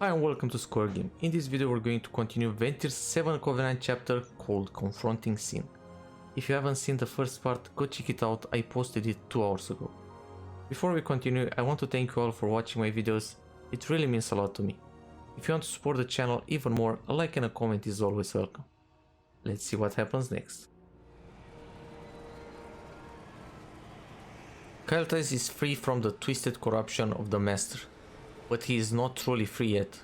Hi and welcome to Square Game. In this video we're going to continue Venthyr's 7th Covenant chapter called Confronting Sin. If you haven't seen the first part, go check it out, I posted it 2 hours ago. Before we continue, I want to thank you all for watching my videos, it really means a lot to me. If you want to support the channel even more, a like and a comment is always welcome. Let's see what happens next. Cataclysm is free from the twisted corruption of the Master. But he is not truly free yet.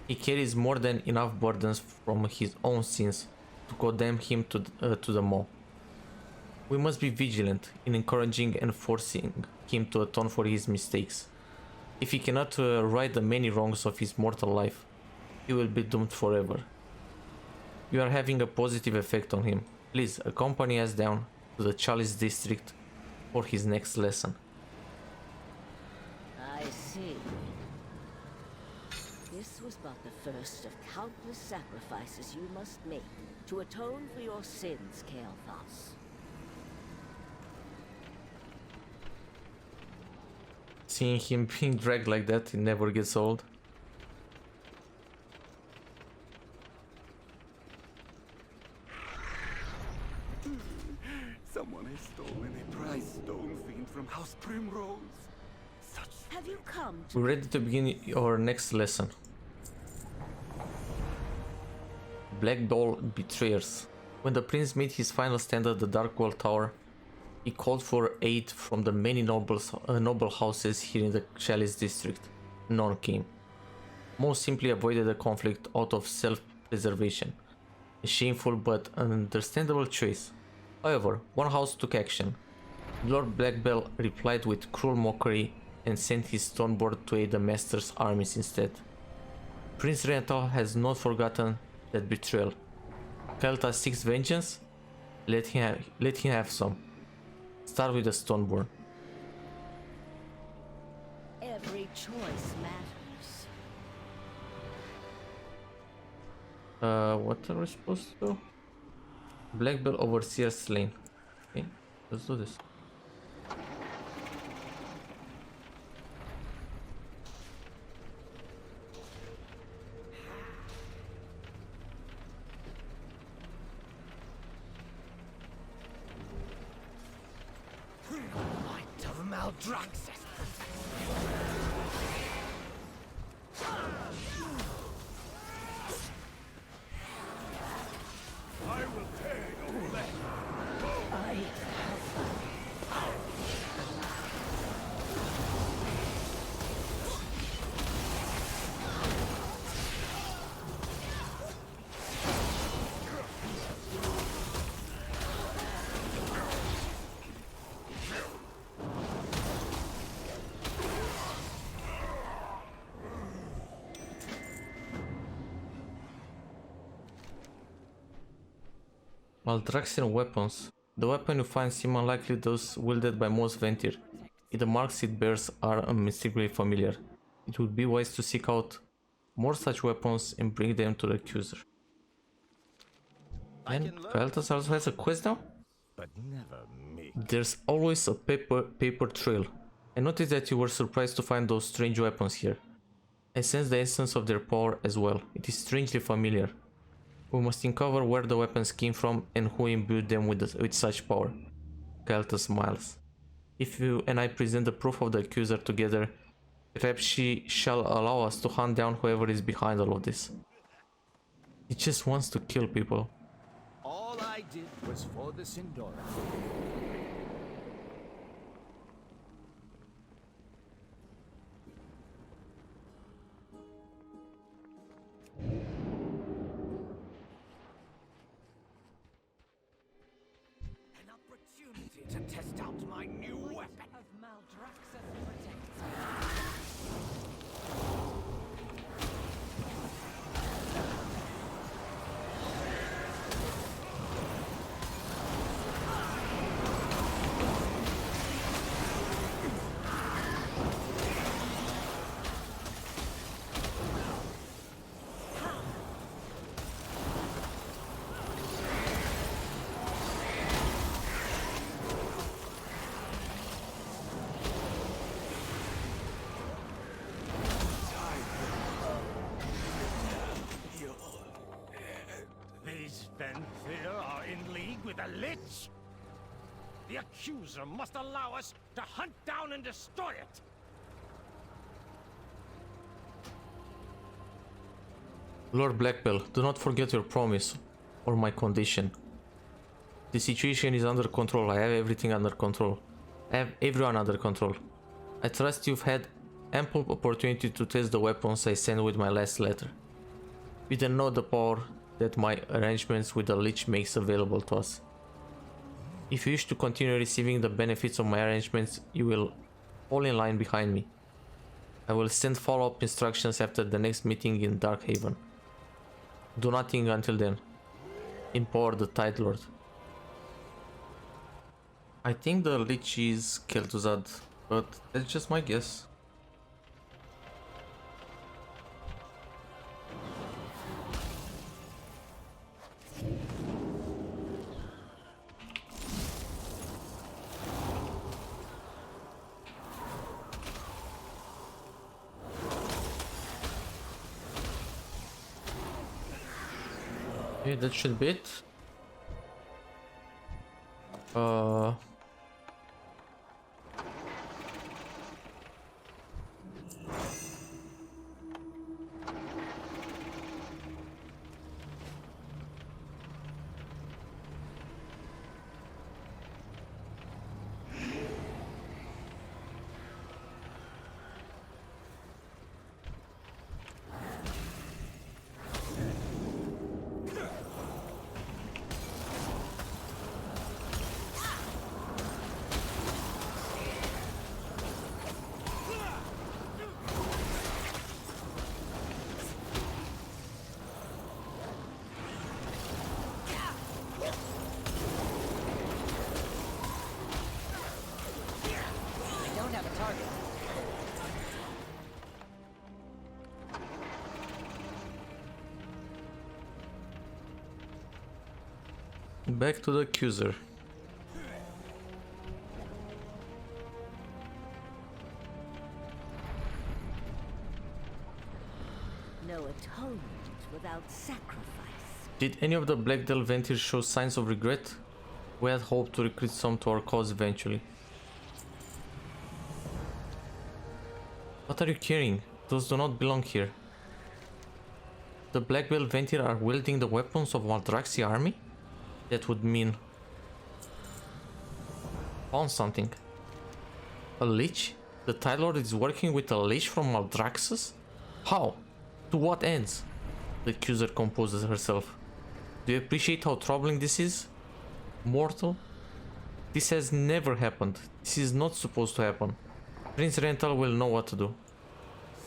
He carries more than enough burdens from his own sins to condemn him to the maw. We must be vigilant in encouraging and forcing him to atone for his mistakes. If he cannot right the many wrongs of his mortal life, he will be doomed forever. You are having a positive effect on him. Please accompany us down to the Chalice district for his next lesson. I see. This was but the first of countless sacrifices you must make to atone for your sins, Kael'thas. Seeing him being dragged like that, it never gets old. Someone has stolen a prize stone fiend from House Primrose. Have you come to... We're ready to begin our next lesson. Black Doll Betrayers. When the prince made his final stand at the Dark Wall Tower, he called for aid from the many noble houses here in the Chalice district. None came. Most simply avoided the conflict out of self-preservation. A shameful but understandable choice. However, one house took action. Lord Blackbell replied with cruel mockery and sent his Stormboard to aid the Master's armies instead. Prince Rental has not forgotten that betrayal. Kael'thas seeks vengeance? Let him have some. Start with the Stoneborn. Every choice matters. What are we supposed to do? Blackbell Overseer slain. Okay, let's do this. Maldraxian weapons. The weapon you find seem unlikely those wielded by most Venthyr. Yet the marks it bears are unmistakably familiar. It would be wise to seek out more such weapons and bring them to the accuser. And Kael'thas also has a quest now? But never me. There's always a paper trail. I noticed that you were surprised to find those strange weapons here. I sense the essence of their power as well. It is strangely familiar. We must uncover where the weapons came from and who imbued them with such power. Kael'thas smiles. If you and I present the proof of the accuser together, perhaps she shall allow us to hunt down whoever is behind all of this. He just wants to kill people. All I did was for the Sindora. To test out my new weapon of Maldraxxus protects me. the Lich? The accuser must allow us to hunt down and destroy it. Lord Blackbell, do not forget your promise or my condition. The situation is under control. I have everything under control. I have everyone under control. I trust you've had ample opportunity to test the weapons I sent with my last letter. We don't know the power that my arrangements with the Lich makes available to us. If you wish to continue receiving the benefits of my arrangements, you will fall in line behind me. I will send follow-up instructions after the next meeting in Darkhaven. Do nothing until then. Empower the Tide Lord. I think the Lich is Kel'Thuzad, but that's just my guess. Okay, that should be it. Back to the accuser. No atonement without sacrifice. Did any of the Black Delve Venthyr show signs of regret? We had hoped to recruit some to our cause eventually. What are you carrying? Those do not belong here. The Black Belt Venthyr are wielding the weapons of Maldraxxi army? That would mean... found something. A Lich? The Tide Lord is working with a Lich from Maldraxxus? How? To what ends? The accuser composes herself. Do you appreciate how troubling this is? Mortal? This has never happened. This is not supposed to happen. Prince Rental will know what to do.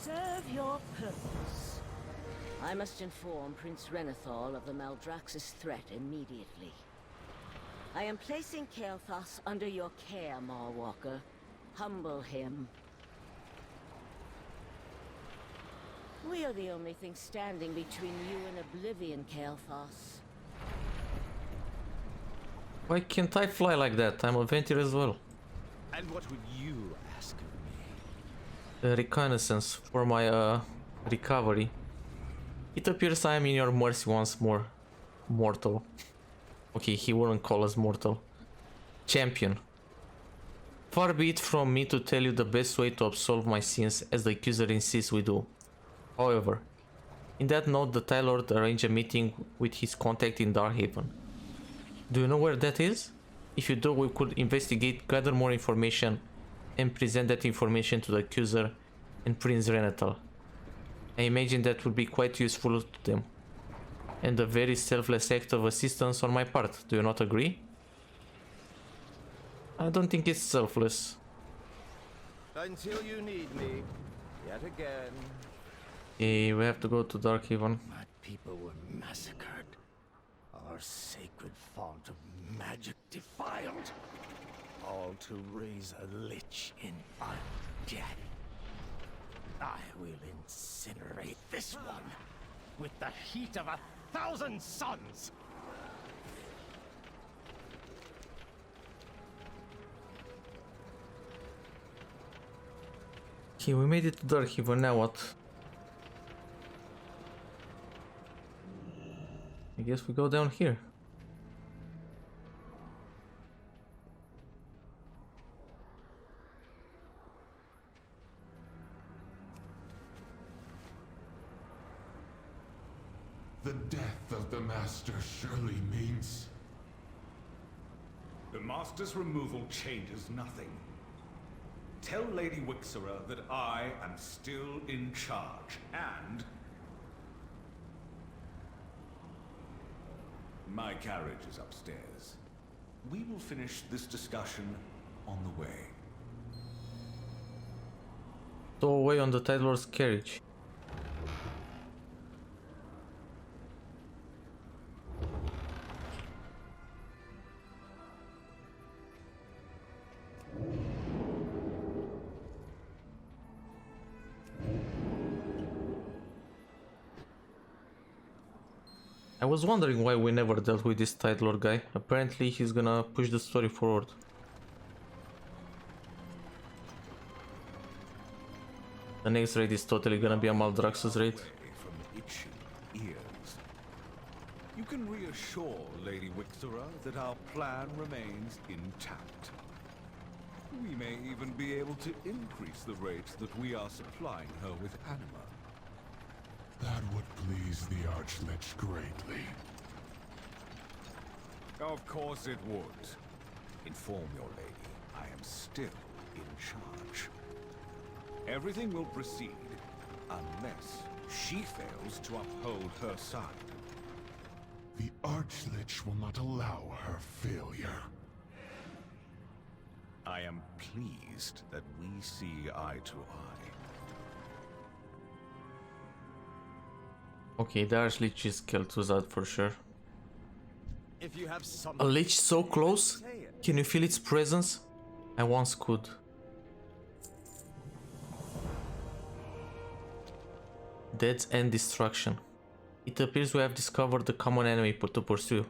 Serve your purpose. I must inform Prince Renathal of the Maldraxxus threat immediately. I am placing Kael'thas under your care, Marwalker. Humble him. We are the only thing standing between you and oblivion, Kael'thas. Why can't I fly like that? I'm a Venthyr as well. And what would you ask of me? A reconnaissance for my recovery. It appears I am in your mercy once more, mortal. Okay, he wouldn't call us mortal. Champion. Far be it from me to tell you the best way to absolve my sins, as the accuser insists we do. However, in that note, the Tide Lord arranged a meeting with his contact in Darkhaven. Do you know where that is? If you do, we could investigate, gather more information, and present that information to the accuser and Prince Renathal. I imagine that would be quite useful to them. And a very selfless act of assistance on my part, do you not agree? I don't think it's selfless. Until you need me, yet again. Okay, we have to go to Darkhaven. My people were massacred. Our sacred font of magic defiled. All to raise a Lich in undead. I will incinerate this one with the heat of 1,000 suns. Okay, we made it to Darkhaven, now what? I guess we go down here. The death of the Master surely means... The Master's removal changes nothing. Tell Lady Wixera that I am still in charge, and... my carriage is upstairs. We will finish this discussion on the way. Stow away on the Tide Lord's carriage. I was wondering why we never dealt with this Tide Lord guy. Apparently he's gonna push the story forward. The next raid is totally gonna be a Maldraxxus raid. From itching ears. You can reassure Lady Wixera that our plan remains intact. We may even be able to increase the rates that we are supplying her with anima. That would please the Archlich greatly. Of course it would. Inform your lady I am still in charge. Everything will proceed unless she fails to uphold her side. The Archlich will not allow her failure. I am pleased that we see eye to eye. Okay, the Archlich is Kel'Thuzad for sure. If you have some A lich so close? Can you feel its presence? I once could. Dead's End Destruction. It appears we have discovered the common enemy to pursue,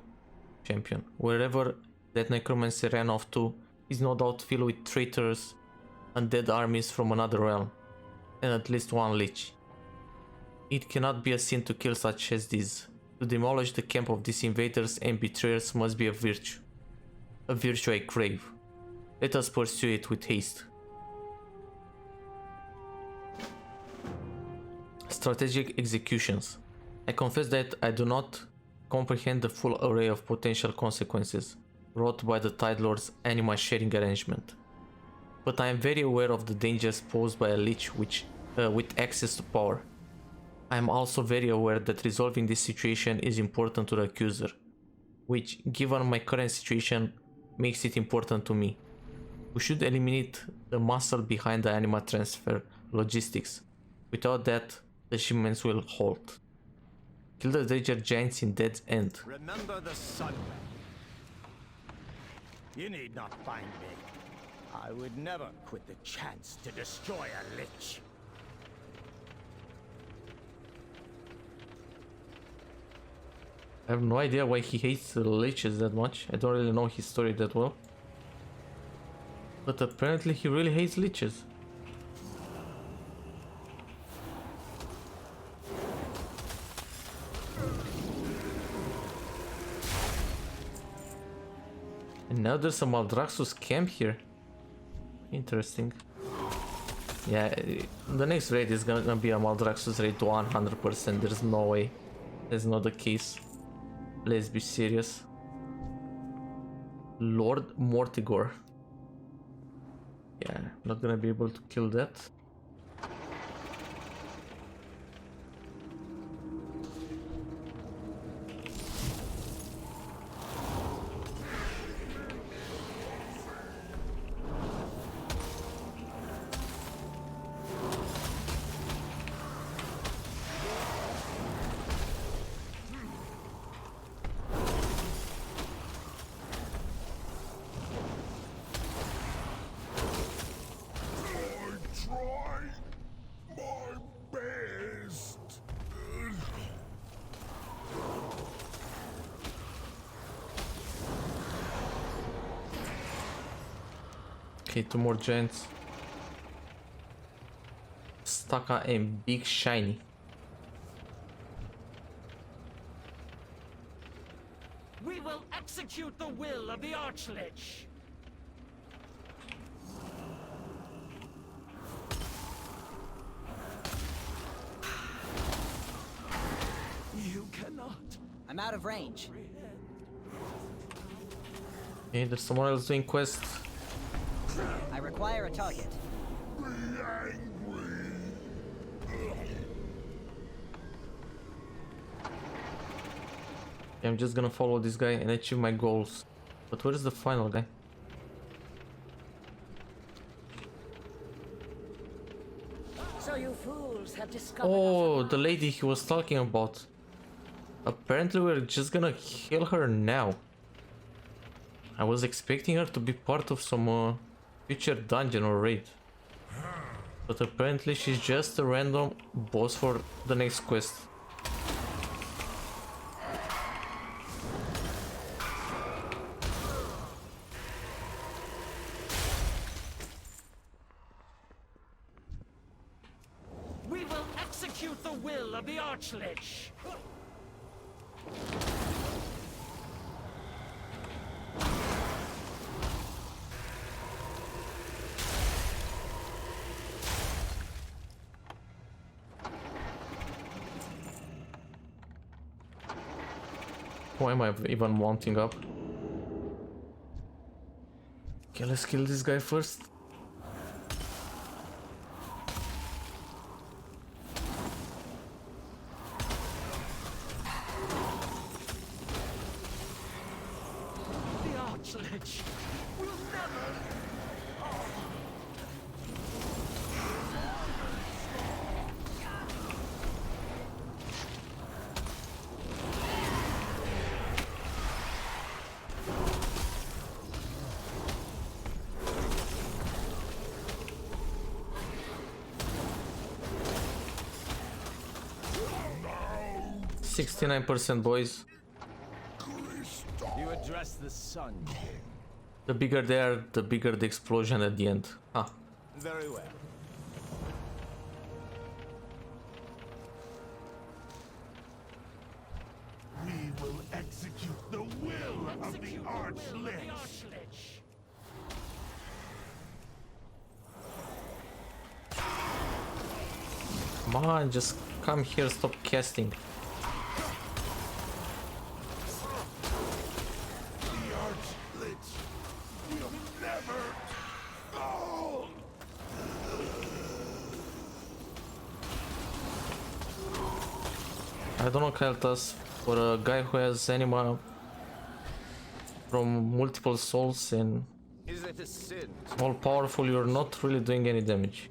champion. Wherever that necromancer ran off to is no doubt filled with traitors and dead armies from another realm, and at least one lich. It cannot be a sin to kill such as these. To demolish the camp of these invaders and betrayers must be a virtue. A virtue I crave. Let us pursue it with haste. Strategic executions. I confess that I do not comprehend the full array of potential consequences wrought by the Tide Lord's anima sharing arrangement. But I am very aware of the dangers posed by a lich with access to power. I am also very aware that resolving this situation is important to the accuser, which, given my current situation, makes it important to me. We should eliminate the muscle behind the anima transfer logistics. Without that, the shipments will halt. Kill the Drager giants in Dead's End. remember the sun. You need not find me. I would never quit the chance to destroy a lich. I have no idea why he hates the liches that much. I don't really know his story that well. But apparently he really hates liches. And now there's a Maldraxxus camp here. Interesting. Yeah, the next raid is gonna be a Maldraxxus raid 100%. There's no way. That's not the case. Let's be serious. Lord Mortigor. Yeah, not gonna be able to kill that. Okay, two more giants. Staka and Big Shiny. We will execute the will of the Archlich. You cannot I'm out of range. Okay, there's someone else doing quests. I require a target. Okay, I'm just gonna follow this guy and achieve my goals. But where is the final guy? So you fools have discovered Oh, us the lady he was talking about. Apparently we're just gonna kill her now. I was expecting her to be part of some future dungeon or raid. But apparently she's just a random boss for the next quest. We will execute the will of the Archlich. Why am I even mounting up? Okay, let's kill this guy first. The Archlich will never. 69%, boys. You address the Sun King. The bigger they are, the bigger the explosion at the end. Ah, Very well. We will execute the will of the Archlich. come on, just come here, stop casting. The Archlich will never fall. I don't know, Keltas, for a guy who has anima from multiple souls and Is it a sin? all powerful, you're not really doing any damage.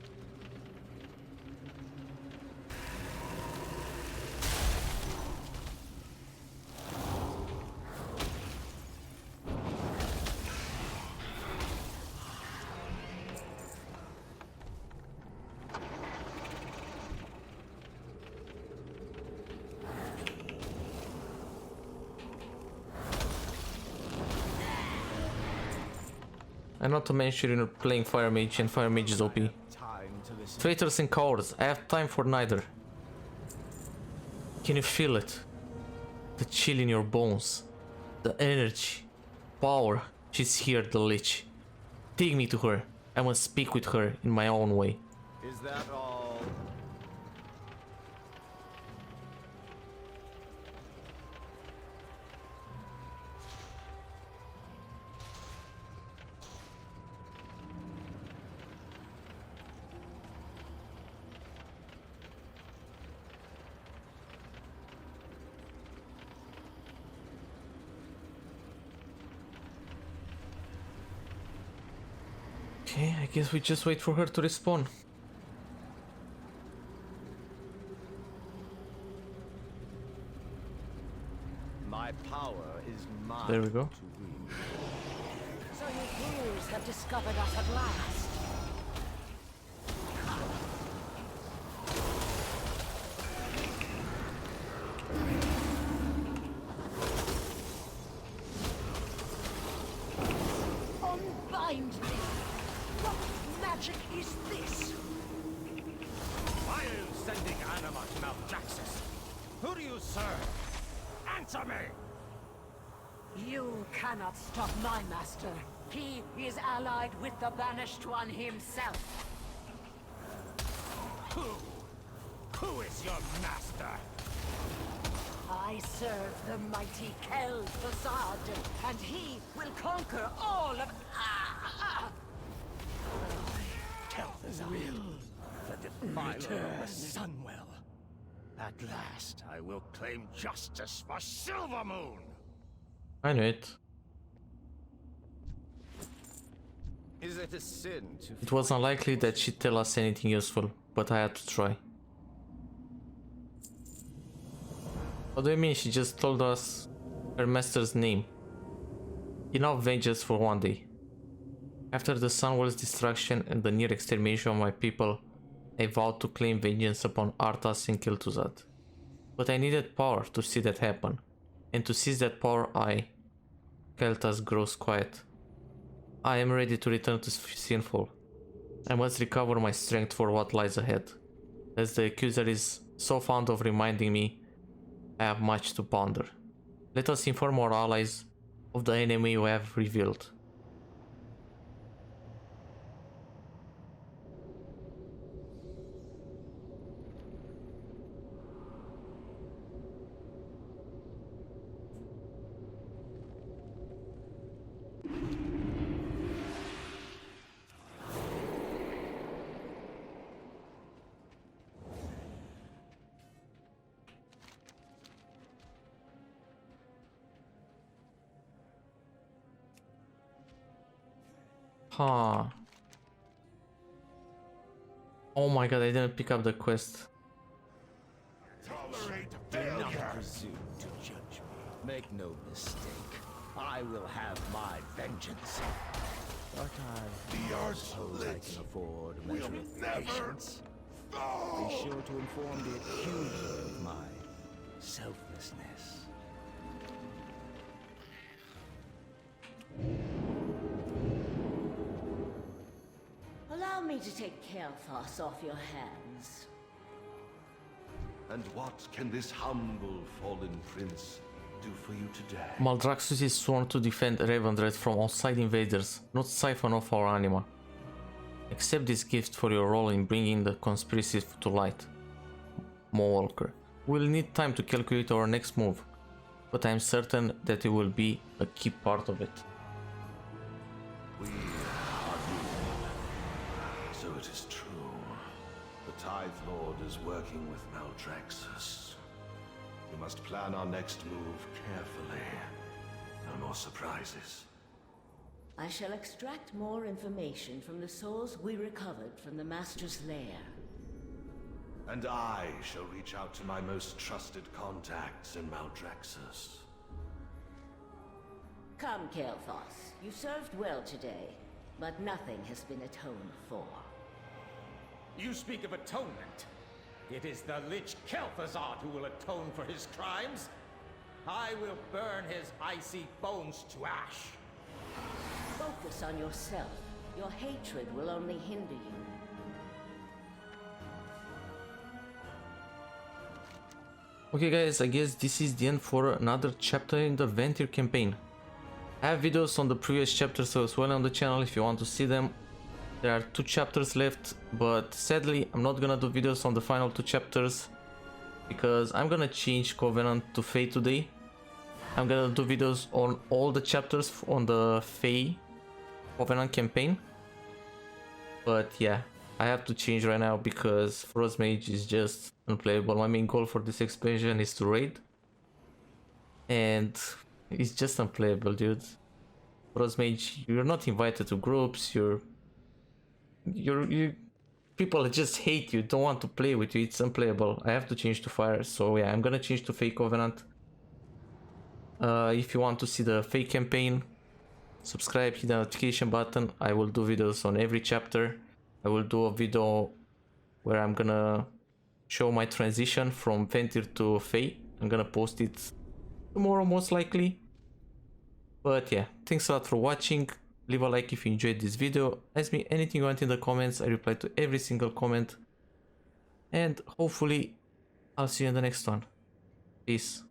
And not to mention you're playing Fire Mage and Fire Mage is OP. Time to listen. Traitors and cowards, I have time for neither. Can you feel it? The chill in your bones. The energy. Power. She's here, the Lich. Take me to her. I must speak with her in my own way. Is that all? Okay, I guess we just wait for her to respawn. My power is mine. There we go. To wield. So you fools have discovered us at last. Unbind me! What magic is this? Why are you sending anima to Maldraxxus? Who do you serve? Answer me! You cannot stop my master. He is allied with the Banished One himself. Who? Who is your master? I serve the mighty Kel'Thuzad, and he will conquer all of... Kel'Thuzad, the defiler of the Sunwell. At last, I will claim justice for Silvermoon. I knew it. Is it a sin to... It was unlikely that she'd tell us anything useful, but I had to try. What do you mean she just told us her master's name? Enough vengeance for one day. After the Sunwell's destruction and the near extermination of my people, I vowed to claim vengeance upon Arthas and Kel'Thuzad. But I needed power to see that happen, and to seize that power Kel'Thas grows quiet. I am ready to return to Sinful. I must recover my strength for what lies ahead. As the accuser is so fond of reminding me, I have much to ponder. Let us inform our allies of the enemy we have revealed. Huh. Oh my god, I didn't pick up the quest. Tolerate Do not failure. presume to judge me. Make no mistake. I will have my vengeance. But The I suppose I Arch-Lich can afford a will measure of never patience. Be fall. sure to inform the accuser of my selflessness. Allow me to take Kel'Thas off your hands. And what can this humble fallen prince do for you today? Maldraxxus is sworn to defend Revendreth from outside invaders, not siphon off our anima. Accept this gift for your role in bringing the conspiracy to light. Mawalker. We'll need time to calculate our next move, but I'm certain that it will be a key part of it. We are doomed. So it is true. The Tithe Lord is working with Maldraxxus. We must plan our next move carefully. No more surprises. I shall extract more information from the souls we recovered from the Master's lair. And I shall reach out to my most trusted contacts in Maldraxxus. Come, Kel'Thas. You served well today, but nothing has been atoned for. You speak of atonement. It is the Lich Kel'Thuzad who will atone for his crimes. I will burn his icy bones to ash. Focus on yourself. Your hatred will only hinder you. Okay guys, I guess this is the end for another chapter in the Venthyr campaign. I have videos on the previous chapters as well on the channel if you want to see them. There are 2 chapters left, but sadly I'm not gonna do videos on the final 2 chapters because I'm gonna change Covenant to Fae today. I'm gonna do videos on all the chapters on the Fae Covenant campaign. But yeah, I have to change right now because Frost Mage is just unplayable. My main goal for this expansion is to raid, and it's just unplayable, dude. Frost Mage, you're not invited to groups. You people just hate you, don't want to play with you. It's unplayable. I have to change to Fire, so yeah, I'm gonna change to Fae Covenant. If you want to see the Fae campaign, subscribe, hit the notification button. I will do videos on every chapter. I will do a video where I'm gonna show my transition from Venthyr to Fae. I'm gonna post it tomorrow most likely. But yeah, thanks a lot for watching. Leave a like if you enjoyed this video. Ask me anything you want in the comments. I reply to every single comment. And hopefully I'll see you in the next one. Peace.